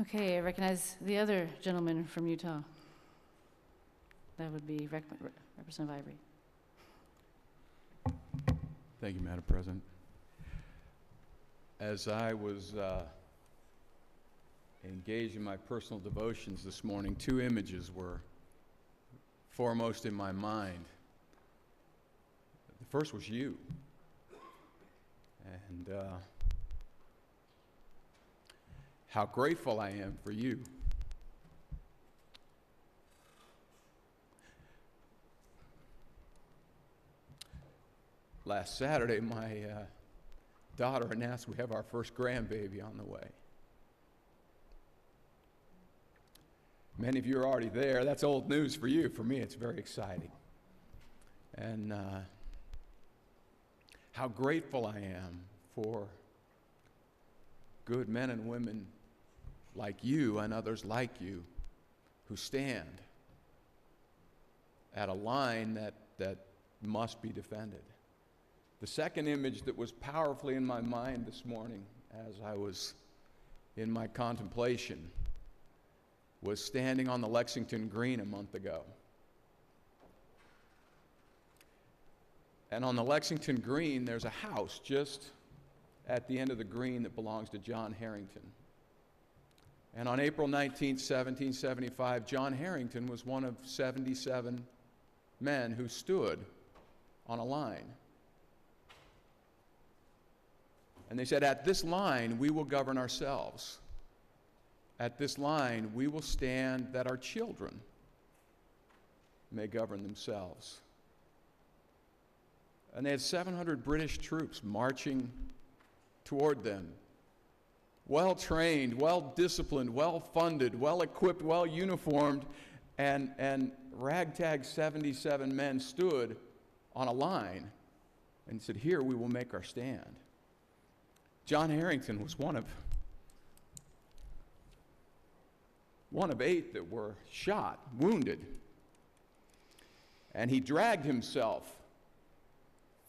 Okay, I recognize the other gentleman from Utah. That would be Representative Ivory. Thank you, Madam President. As I was engaged in my personal devotions this morning, two images were foremost in my mind. The first was you. And how grateful I am for you. Last Saturday, my daughter announced we have our first grandbaby on the way. Many of you are already there. That's old news for you. For me, it's very exciting. And how grateful I am for good men and women like you and others like you who stand at a line that must be defended. The second image that was powerfully in my mind this morning as I was in my contemplation was standing on the Lexington Green a month ago. And on the Lexington Green, there's a house just at the end of the green that belongs to John Harrington. And on April 19, 1775, John Harrington was one of 77 men who stood on a line. And they said, at this line, we will govern ourselves. At this line, we will stand that our children may govern themselves. And they had 700 British troops marching toward them, well-trained, well-disciplined, well-funded, well-equipped, well-uniformed, and ragtag 77 men stood on a line and said, here we will make our stand. John Harrington was one of 8 that were shot, wounded, and he dragged himself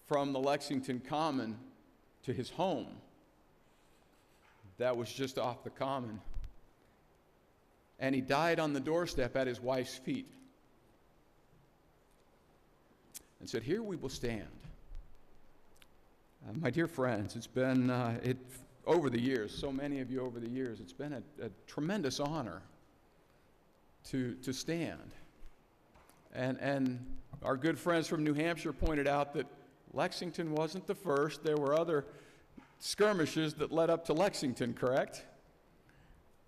from the Lexington Common to his home that was just off the common. And he died on the doorstep at his wife's feet and said, here we will stand. My dear friends, it's been, over the years, so many of you over the years, it's been a tremendous honor to stand. And our good friends from New Hampshire pointed out that Lexington wasn't the first. There were other skirmishes that led up to Lexington, correct?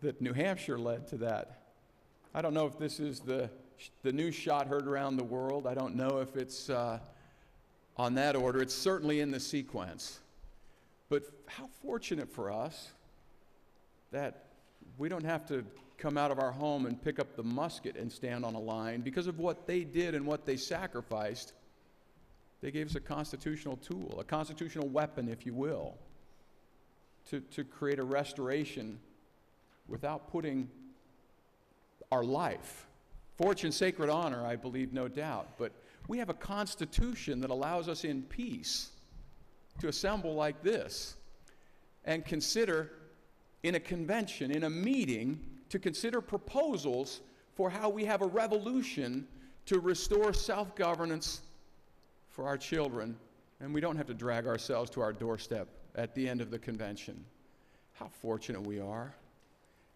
That New Hampshire led to that. I don't know if this is the news shot heard around the world. I don't know if it's on that order. It's certainly in the sequence. But how fortunate for us that we don't have to come out of our home and pick up the musket and stand on a line. Because of what they did and what they sacrificed, they gave us a constitutional tool, a constitutional weapon, if you will, to create a restoration without putting our life. Fortune, sacred honor, I believe, no doubt. But we have a constitution that allows us in peace to assemble like this and consider in a convention, in a meeting, to consider proposals for how we have a revolution to restore self-governance for our children, and we don't have to drag ourselves to our doorstep at the end of the convention. How fortunate we are.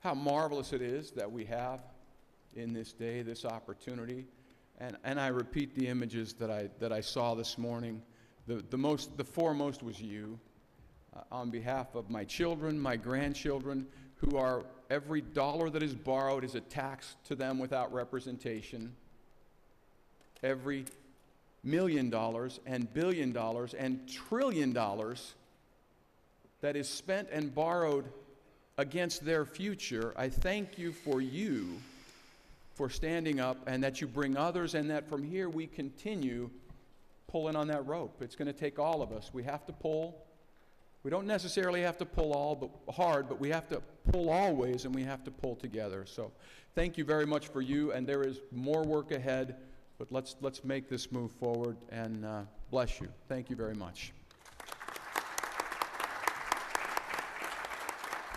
How marvelous it is that we have in this day this opportunity. And I repeat the images that I saw this morning. The foremost was you. On behalf of my children, my grandchildren, who are, every dollar that is borrowed is a tax to them without representation. Every $1 million and $1 billion and $1 trillion that is spent and borrowed against their future, I thank you for standing up, and that you bring others, and that from here we continue pulling on that rope. It's going to take all of us. We have to pull. We don't necessarily have to pull hard, but we have to pull always, and we have to pull together. So thank you very much for you, and there is more work ahead, but let's make this move forward, and bless you. Thank you very much.